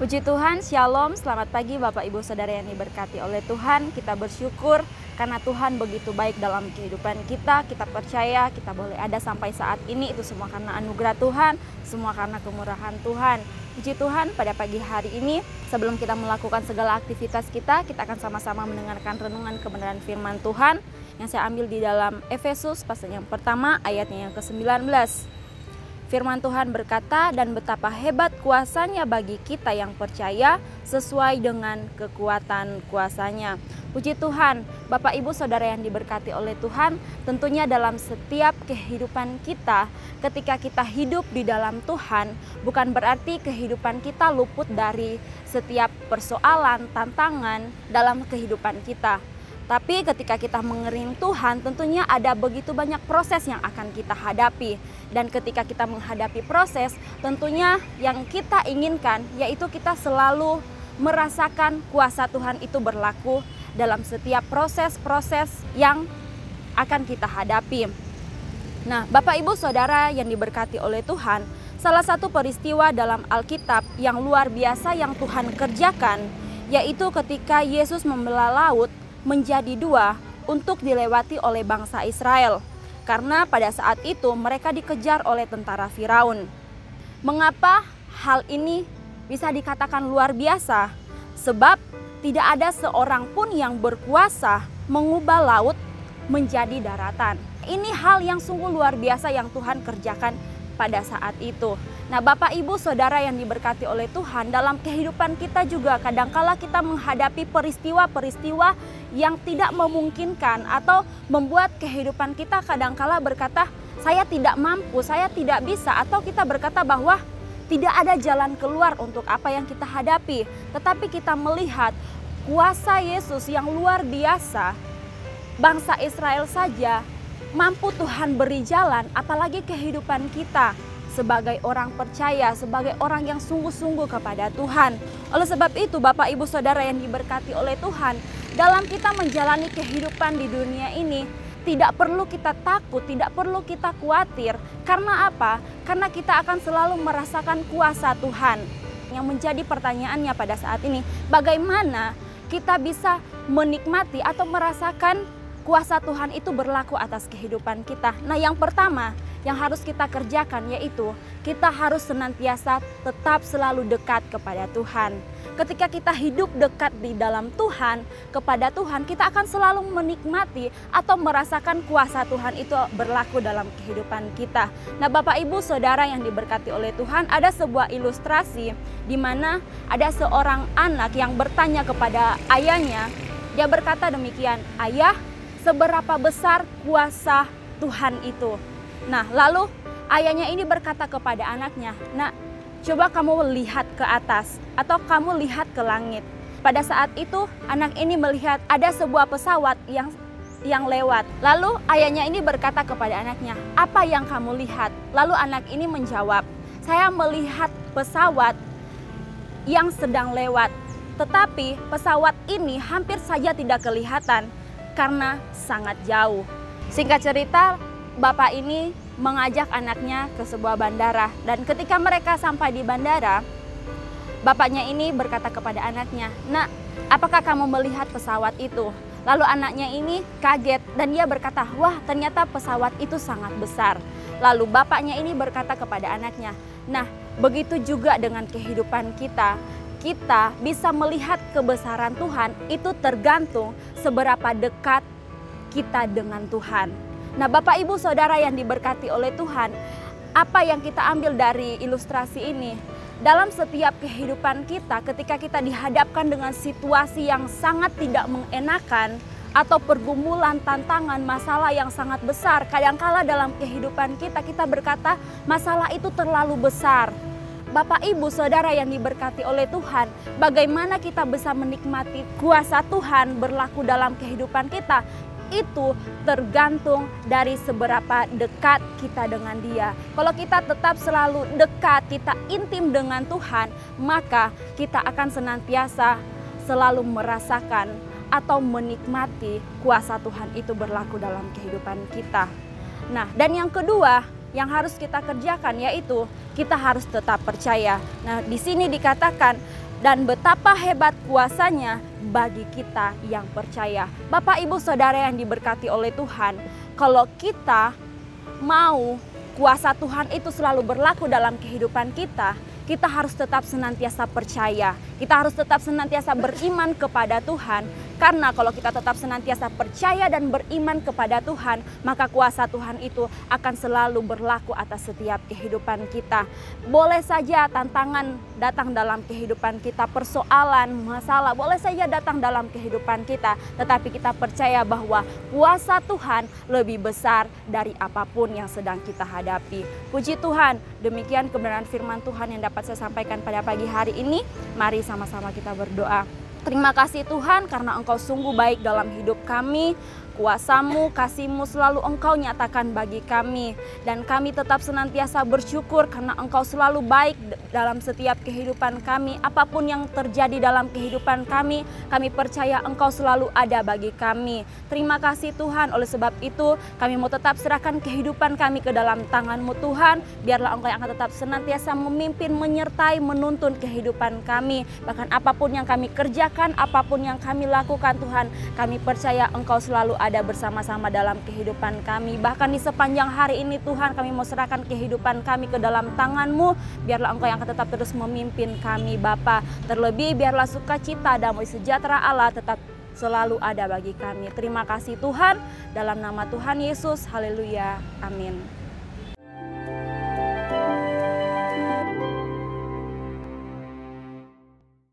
Puji Tuhan, Shalom, selamat pagi Bapak Ibu Saudara yang diberkati oleh Tuhan. Kita bersyukur karena Tuhan begitu baik dalam kehidupan kita. Kita percaya kita boleh ada sampai saat ini, itu semua karena anugerah Tuhan, semua karena kemurahan Tuhan. Puji Tuhan, pada pagi hari ini sebelum kita melakukan segala aktivitas kita akan sama-sama mendengarkan renungan kebenaran firman Tuhan yang saya ambil di dalam Efesus pasal yang pertama ayatnya yang ke-19. Firman Tuhan berkata, dan betapa hebat kuasanya bagi kita yang percaya sesuai dengan kekuatan kuasanya. Puji Tuhan, Bapak Ibu Saudara yang diberkati oleh Tuhan, tentunya dalam setiap kehidupan kita, ketika kita hidup di dalam Tuhan, bukan berarti kehidupan kita luput dari setiap persoalan, tantangan dalam kehidupan kita. Tapi ketika kita mengiring Tuhan, tentunya ada begitu banyak proses yang akan kita hadapi. Dan ketika kita menghadapi proses, tentunya yang kita inginkan yaitu kita selalu merasakan kuasa Tuhan itu berlaku dalam setiap proses-proses yang akan kita hadapi. Nah, Bapak Ibu Saudara yang diberkati oleh Tuhan, salah satu peristiwa dalam Alkitab yang luar biasa yang Tuhan kerjakan, yaitu ketika Yesus membelah laut menjadi dua untuk dilewati oleh bangsa Israel. Karena pada saat itu mereka dikejar oleh tentara Firaun. Mengapa hal ini bisa dikatakan luar biasa? Sebab tidak ada seorang pun yang berkuasa mengubah laut menjadi daratan. Ini hal yang sungguh luar biasa yang Tuhan kerjakan pada saat itu. Nah, Bapak Ibu Saudara yang diberkati oleh Tuhan, dalam kehidupan kita juga kadangkala kita menghadapi peristiwa-peristiwa yang tidak memungkinkan atau membuat kehidupan kita kadangkala berkata, saya tidak mampu, saya tidak bisa, atau kita berkata bahwa tidak ada jalan keluar untuk apa yang kita hadapi. Tetapi kita melihat kuasa Yesus yang luar biasa, bangsa Israel saja mampu Tuhan beri jalan, apalagi kehidupan kita sebagai orang percaya, sebagai orang yang sungguh-sungguh kepada Tuhan. Oleh sebab itu, Bapak Ibu Saudara yang diberkati oleh Tuhan, dalam kita menjalani kehidupan di dunia ini, tidak perlu kita takut, tidak perlu kita khawatir. Karena apa? Karena kita akan selalu merasakan kuasa Tuhan. Yang menjadi pertanyaannya pada saat ini, bagaimana kita bisa menikmati atau merasakan kuasa Tuhan itu berlaku atas kehidupan kita. Nah, yang pertama yang harus kita kerjakan yaitu kita harus senantiasa tetap selalu dekat kepada Tuhan. Ketika kita hidup dekat di dalam Tuhan, kepada Tuhan, kita akan selalu menikmati atau merasakan kuasa Tuhan itu berlaku dalam kehidupan kita. Nah, Bapak Ibu Saudara yang diberkati oleh Tuhan, ada sebuah ilustrasi di mana ada seorang anak yang bertanya kepada ayahnya. Dia berkata demikian, "Ayah, seberapa besar kuasa Tuhan itu?" Nah, lalu ayahnya ini berkata kepada anaknya, "Nak, coba kamu lihat ke atas atau kamu lihat ke langit." Pada saat itu anak ini melihat ada sebuah pesawat yang lewat. Lalu ayahnya ini berkata kepada anaknya, "Apa yang kamu lihat?" Lalu anak ini menjawab, "Saya melihat pesawat yang sedang lewat. Tetapi pesawat ini hampir saja tidak kelihatan karena sangat jauh." Singkat cerita, bapak ini mengajak anaknya ke sebuah bandara, dan ketika mereka sampai di bandara, bapaknya ini berkata kepada anaknya, "Nak, apakah kamu melihat pesawat itu?" Lalu anaknya ini kaget dan dia berkata, "Wah, ternyata pesawat itu sangat besar." Lalu bapaknya ini berkata kepada anaknya, "Nah, begitu juga dengan kehidupan kita. Kita bisa melihat kebesaran Tuhan itu tergantung seberapa dekat kita dengan Tuhan." Nah, Bapak Ibu Saudara yang diberkati oleh Tuhan, apa yang kita ambil dari ilustrasi ini? Dalam setiap kehidupan kita, ketika kita dihadapkan dengan situasi yang sangat tidak mengenakan atau pergumulan, tantangan, masalah yang sangat besar, kadangkala dalam kehidupan kita berkata masalah itu terlalu besar. Bapak Ibu Saudara yang diberkati oleh Tuhan, bagaimana kita bisa menikmati kuasa Tuhan berlaku dalam kehidupan kita? Itu tergantung dari seberapa dekat kita dengan Dia. Kalau kita tetap selalu dekat, kita intim dengan Tuhan, maka kita akan senantiasa selalu merasakan atau menikmati kuasa Tuhan itu berlaku dalam kehidupan kita. Nah, dan yang kedua yang harus kita kerjakan yaitu kita harus tetap percaya. Nah, di sini dikatakan dan betapa hebat kuasanya bagi kita yang percaya. Bapak, Ibu, Saudara yang diberkati oleh Tuhan, kalau kita mau kuasa Tuhan itu selalu berlaku dalam kehidupan kita, kita harus tetap senantiasa percaya. Kita harus tetap senantiasa beriman kepada Tuhan. Karena kalau kita tetap senantiasa percaya dan beriman kepada Tuhan, maka kuasa Tuhan itu akan selalu berlaku atas setiap kehidupan kita. Boleh saja tantangan datang dalam kehidupan kita, persoalan, masalah boleh saja datang dalam kehidupan kita, tetapi kita percaya bahwa kuasa Tuhan lebih besar dari apapun yang sedang kita hadapi. Puji Tuhan, demikian kebenaran firman Tuhan yang dapat saya sampaikan pada pagi hari ini. Mari sama-sama kita berdoa. Terima kasih Tuhan karena Engkau sungguh baik dalam hidup kami. Kuasa-Mu, kasih-Mu selalu Engkau nyatakan bagi kami. Dan kami tetap senantiasa bersyukur karena Engkau selalu baik dalam setiap kehidupan kami. Apapun yang terjadi dalam kehidupan kami percaya Engkau selalu ada bagi kami. Terima kasih Tuhan, oleh sebab itu kami mau tetap serahkan kehidupan kami ke dalam tangan-Mu Tuhan. Biarlah Engkau yang akan tetap senantiasa memimpin, menyertai, menuntun kehidupan kami. Bahkan apapun yang kami kerjakan, apapun yang kami lakukan Tuhan, kami percaya Engkau selalu ada bersama-sama dalam kehidupan kami. Bahkan di sepanjang hari ini Tuhan, kami mau serahkan kehidupan kami ke dalam tangan-Mu. Biarlah Engkau yang akan tetap terus memimpin kami Bapa. Terlebih biarlah sukacita, damai sejahtera Allah tetap selalu ada bagi kami. Terima kasih Tuhan, dalam nama Tuhan Yesus, haleluya, amin.